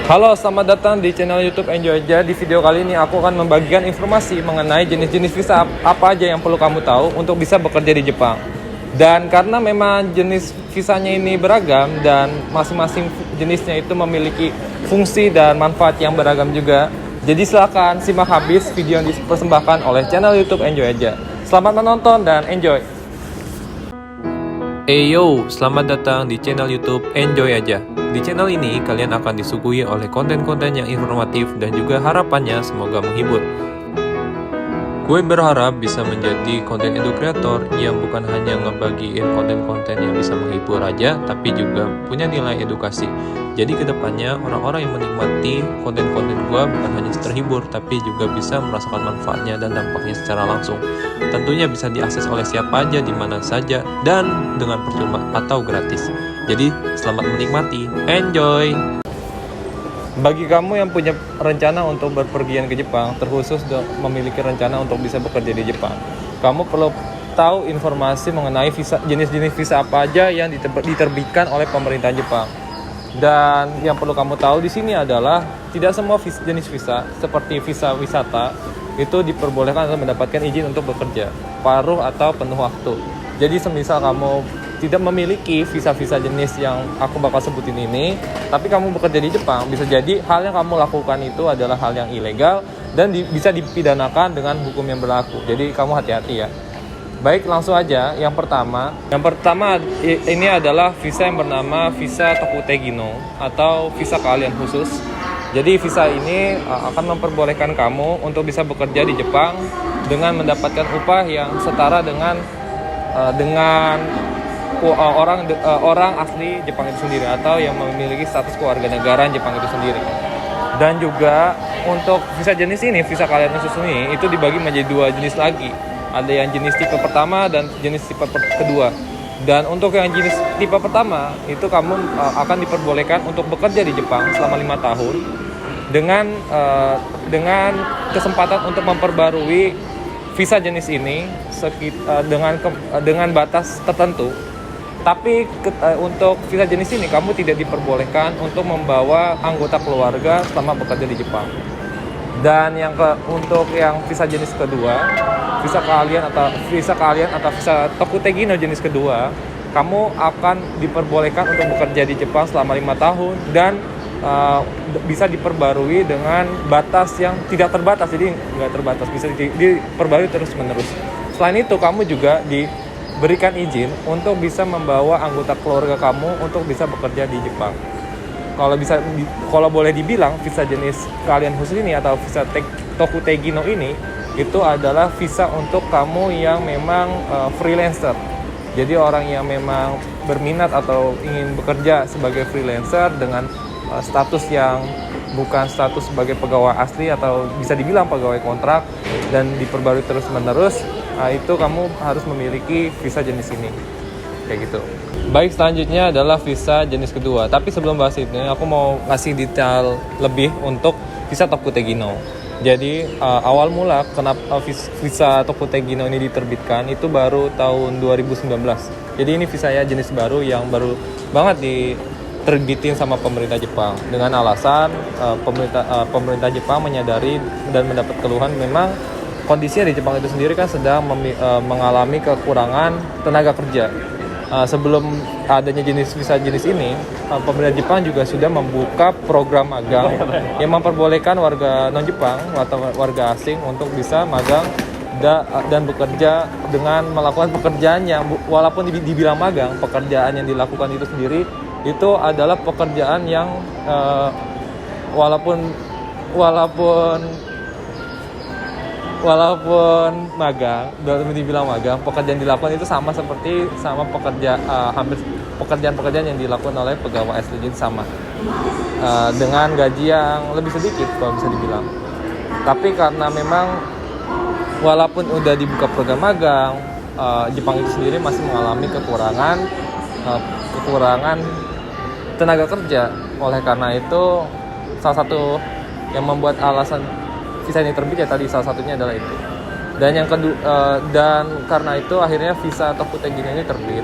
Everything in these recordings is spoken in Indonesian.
Halo, selamat datang di channel YouTube Enjoy Aja. Di video kali ini aku akan membagikan informasi mengenai jenis-jenis visa apa aja yang perlu kamu tahu untuk bisa bekerja di Jepang. Dan karena memang jenis visanya ini beragam dan masing-masing jenisnya itu memiliki fungsi dan manfaat yang beragam juga. Jadi silakan simak habis video yang dipersembahkan oleh channel YouTube Enjoy Aja. Selamat menonton dan enjoy. Yo, selamat datang di channel YouTube Enjoy Aja. Di channel ini kalian akan disuguhi oleh konten-konten yang informatif dan juga harapannya semoga menghibur. Gue berharap bisa menjadi konten edu creator yang bukan hanya ngebagiin konten-konten yang bisa menghibur aja, tapi juga punya nilai edukasi. Jadi kedepannya orang-orang yang menikmati konten-konten gue bukan hanya terhibur, tapi juga bisa merasakan manfaatnya dan dampaknya secara langsung. Tentunya bisa diakses oleh siapa aja, di mana saja, dan dengan percuma atau gratis. Jadi selamat menikmati, enjoy! Bagi kamu yang punya rencana untuk berpergian ke Jepang, terkhusus memiliki rencana untuk bisa bekerja di Jepang, kamu perlu tahu informasi mengenai jenis-jenis visa apa aja yang diterbitkan oleh pemerintah Jepang. Dan yang perlu kamu tahu di sini adalah tidak semua jenis visa seperti visa wisata itu diperbolehkan untuk mendapatkan izin untuk bekerja paruh atau penuh waktu. Jadi semisal kamu tidak memiliki visa-visa jenis yang aku bakal sebutin ini, tapi kamu bekerja di Jepang, bisa jadi hal yang kamu lakukan itu adalah hal yang ilegal dan bisa dipidanakan dengan hukum yang berlaku. Jadi kamu hati-hati ya. Baik, langsung aja. Yang pertama ini adalah visa yang bernama visa Tokutegi no atau visa keahlian khusus. Jadi visa ini akan memperbolehkan kamu untuk bisa bekerja di Jepang dengan mendapatkan upah yang setara dengan orang asli Jepang itu sendiri atau yang memiliki status kewarganegaraan Jepang itu sendiri. Dan juga untuk visa jenis ini, visa keahlian khusus ini itu dibagi menjadi dua jenis lagi. Ada yang jenis tipe pertama dan jenis tipe kedua. Dan untuk yang jenis tipe pertama itu kamu akan diperbolehkan untuk bekerja di Jepang selama 5 tahun dengan kesempatan untuk memperbarui visa jenis ini dengan batas tertentu. Tapi untuk visa jenis ini kamu tidak diperbolehkan untuk membawa anggota keluarga selama bekerja di Jepang. Dan untuk yang visa jenis kedua, visa keahlian atau visa Tokutegi no jenis kedua, kamu akan diperbolehkan untuk bekerja di Jepang selama 5 tahun dan bisa diperbarui dengan batas yang tidak terbatas, jadi nggak terbatas, bisa diperbarui terus-menerus. Selain itu, kamu juga diberikan izin untuk bisa membawa anggota keluarga kamu untuk bisa bekerja di Jepang. Kalau boleh dibilang, visa jenis keahlian khusus ini atau visa Tokutegi no ini itu adalah visa untuk kamu yang memang freelancer. Jadi orang yang memang berminat atau ingin bekerja sebagai freelancer dengan status yang bukan status sebagai pegawai asli atau bisa dibilang pegawai kontrak dan diperbarui terus-menerus, itu kamu harus memiliki visa jenis ini. Kayak gitu. Baik, selanjutnya adalah visa jenis kedua. Tapi sebelum bahas itu, aku mau ngasih detail lebih untuk visa Tokutegi no. Jadi awal mula kenapa visa Tokutegi no ini diterbitkan itu baru tahun 2019. Jadi ini visanya jenis baru yang baru banget diterbitin sama pemerintah Jepang dengan alasan pemerintah Jepang menyadari dan mendapat keluhan memang kondisinya di Jepang itu sendiri kan sedang mengalami kekurangan tenaga kerja. Sebelum adanya visa jenis ini, pemerintah Jepang juga sudah membuka program magang yang memperbolehkan warga non-Jepang atau warga asing untuk bisa magang dan bekerja dengan melakukan pekerjaan yang walaupun dibilang magang, pekerjaan yang dilakukan itu sendiri itu adalah pekerjaan yang walaupun magang, dibilang magang, pekerjaan dilakukan itu sama hampir pekerjaan-pekerjaan yang dilakukan oleh pegawai asli, jadi sama dengan gaji yang lebih sedikit kalau bisa dibilang. Tapi karena memang walaupun udah dibuka program magang, Jepang itu sendiri masih mengalami kekurangan tenaga kerja. Oleh karena itu, salah satu yang membuat alasan visa ini terbit ya tadi salah satunya adalah itu. Dan yang kedua, dan karena itu akhirnya visa Tokutegi ini terbit.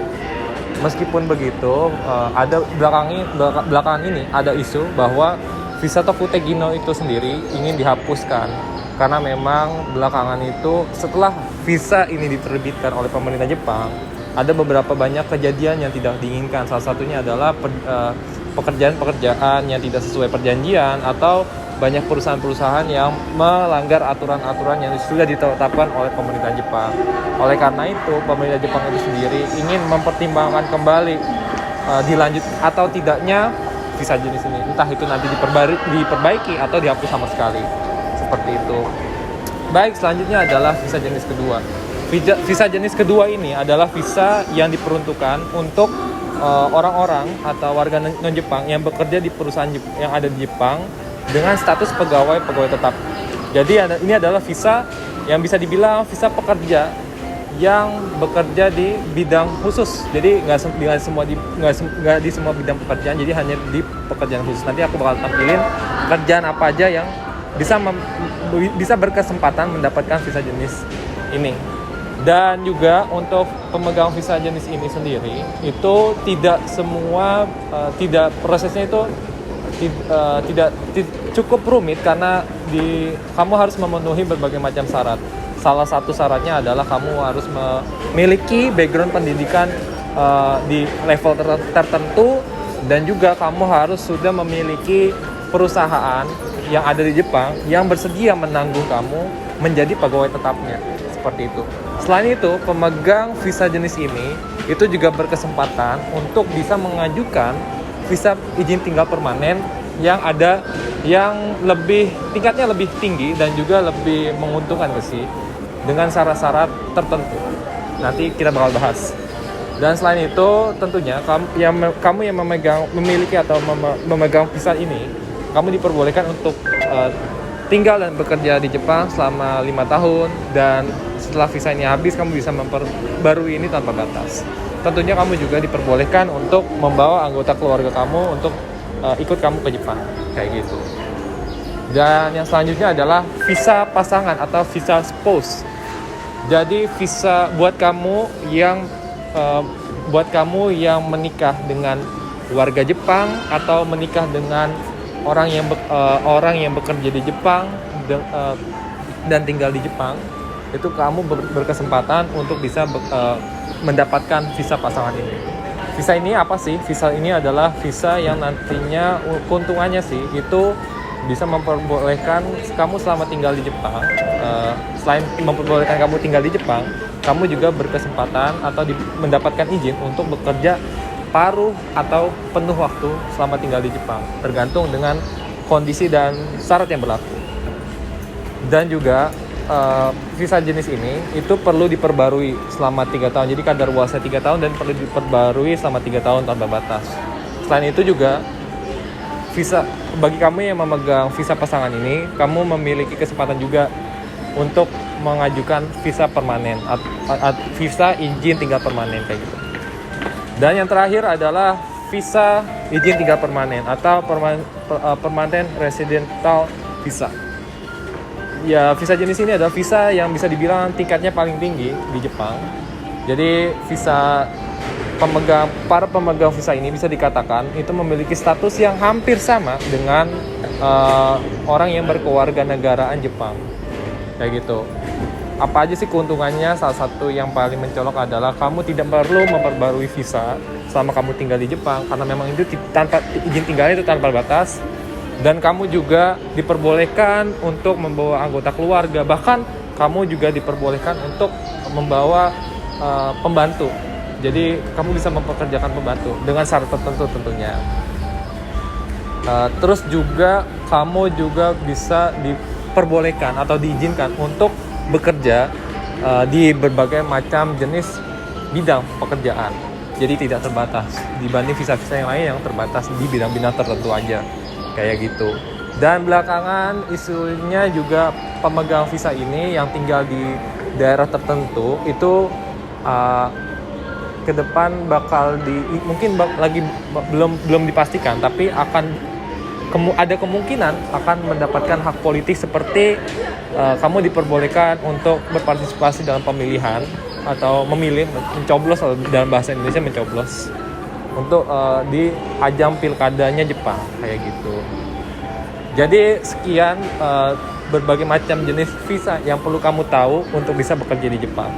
Meskipun begitu, ada belakangan ini ada isu bahwa visa Tokutegino itu sendiri ingin dihapuskan karena memang belakangan itu setelah visa ini diterbitkan oleh pemerintah Jepang, ada beberapa banyak kejadian yang tidak diinginkan. Salah satunya adalah pekerjaan-pekerjaan yang tidak sesuai perjanjian atau banyak perusahaan-perusahaan yang melanggar aturan-aturan yang sudah ditetapkan oleh pemerintah Jepang. Oleh karena itu, pemerintah Jepang itu sendiri ingin mempertimbangkan kembali dilanjut atau tidaknya visa jenis ini. Entah itu nanti diperbaiki atau dihapus sama sekali. Seperti itu. Baik, selanjutnya adalah visa jenis kedua. Visa jenis kedua ini adalah visa yang diperuntukkan untuk orang-orang atau warga non-Jepang yang bekerja di perusahaan yang ada di Jepang dengan status pegawai tetap. Jadi ini adalah visa yang bisa dibilang visa pekerja yang bekerja di bidang khusus. Jadi nggak di semua bidang pekerjaan, jadi hanya di pekerjaan khusus. Nanti aku bakal tampilin pekerjaan apa aja yang bisa berkesempatan mendapatkan visa jenis ini. Dan juga untuk pemegang visa jenis ini sendiri itu tidak semua prosesnya itu tidak cukup rumit karena kamu harus memenuhi berbagai macam syarat. Salah satu syaratnya adalah kamu harus memiliki background pendidikan di level tertentu, dan juga kamu harus sudah memiliki perusahaan yang ada di Jepang yang bersedia menanggung kamu menjadi pegawai tetapnya. Seperti itu. Selain itu, pemegang visa jenis ini itu juga berkesempatan untuk bisa mengajukan visa izin tinggal permanen yang tingkatnya lebih tinggi dan juga lebih menguntungkan sih, dengan syarat-syarat tertentu. Nanti kita bakal bahas. Dan selain itu, tentunya kamu yang memiliki atau memegang visa ini, kamu diperbolehkan untuk tinggal dan bekerja di Jepang selama 5 tahun, dan setelah visa ini habis kamu bisa memperbarui ini tanpa batas. Tentunya kamu juga diperbolehkan untuk membawa anggota keluarga kamu untuk ikut kamu ke Jepang, kayak gitu. Dan yang selanjutnya adalah visa pasangan atau visa spouse. Jadi visa buat kamu yang menikah dengan warga Jepang atau menikah dengan orang yang bekerja di Jepang dan tinggal di Jepang, itu kamu berkesempatan untuk bisa mendapatkan visa pasangan ini. Visa ini apa sih? Visa ini adalah visa yang nantinya keuntungannya sih itu bisa memperbolehkan kamu selama tinggal di Jepang. Selain memperbolehkan kamu tinggal di Jepang, kamu juga berkesempatan atau mendapatkan izin untuk bekerja paruh atau penuh waktu selama tinggal di Jepang, tergantung dengan kondisi dan syarat yang berlaku. Dan juga visa jenis ini itu perlu diperbarui selama 3 tahun. Jadi kadaluarsa 3 tahun dan perlu diperbarui selama 3 tahun tanpa batas. Selain itu juga visa bagi kamu yang memegang visa pasangan ini, kamu memiliki kesempatan juga untuk mengajukan visa permanen, visa izin tinggal permanen kayak gitu. Dan yang terakhir adalah visa izin tinggal permanen atau permanent residential visa. Ya, visa jenis ini adalah visa yang bisa dibilang tingkatnya paling tinggi di Jepang. Jadi para pemegang visa ini bisa dikatakan itu memiliki status yang hampir sama dengan orang yang berkewarganegaraan Jepang. Kayak gitu. Apa aja sih keuntungannya? Salah satu yang paling mencolok adalah kamu tidak perlu memperbarui visa selama kamu tinggal di Jepang, karena memang itu tanpa izin tinggalnya itu tanpa batas. Dan kamu juga diperbolehkan untuk membawa anggota keluarga, bahkan kamu juga diperbolehkan untuk membawa pembantu. Jadi kamu bisa mempekerjakan pembantu dengan syarat tertentu tentunya. Terus juga kamu juga bisa diperbolehkan atau diizinkan untuk bekerja di berbagai macam jenis bidang pekerjaan. Jadi tidak terbatas dibanding visa-visa yang lain yang terbatas di bidang-bidang tertentu aja. Kayak gitu. Dan belakangan isunya juga pemegang visa ini yang tinggal di daerah tertentu itu ke depan bakal mungkin lagi belum dipastikan, tapi ada kemungkinan akan mendapatkan hak politik seperti kamu diperbolehkan untuk berpartisipasi dalam pemilihan atau mencoblos, dalam bahasa Indonesia mencoblos untuk di ajang pilkadanya Jepang kayak gitu. Jadi sekian berbagai macam jenis visa yang perlu kamu tahu untuk bisa bekerja di Jepang.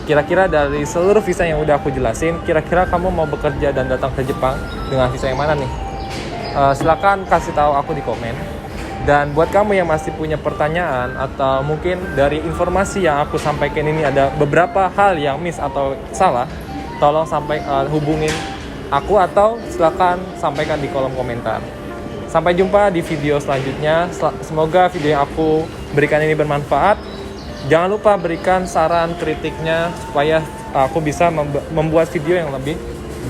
Kira-kira dari seluruh visa yang udah aku jelasin, kira-kira kamu mau bekerja dan datang ke Jepang dengan visa yang mana nih? Silakan kasih tahu aku di komen. Dan buat kamu yang masih punya pertanyaan atau mungkin dari informasi yang aku sampaikan ini ada beberapa hal yang miss atau salah, tolong hubungin aku atau silakan sampaikan di kolom komentar. Sampai jumpa di video selanjutnya. Semoga video yang aku berikan ini bermanfaat. Jangan lupa berikan saran kritiknya supaya aku bisa membuat video yang lebih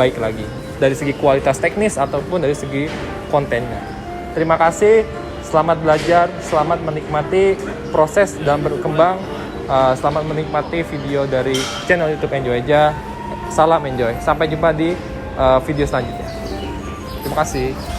baik lagi dari segi kualitas teknis ataupun dari segi kontennya. Terima kasih. Selamat belajar, selamat menikmati proses dan berkembang. Selamat menikmati video dari channel YouTube Enjoy aja. Salam enjoy. Sampai jumpa di video selanjutnya. Terima kasih.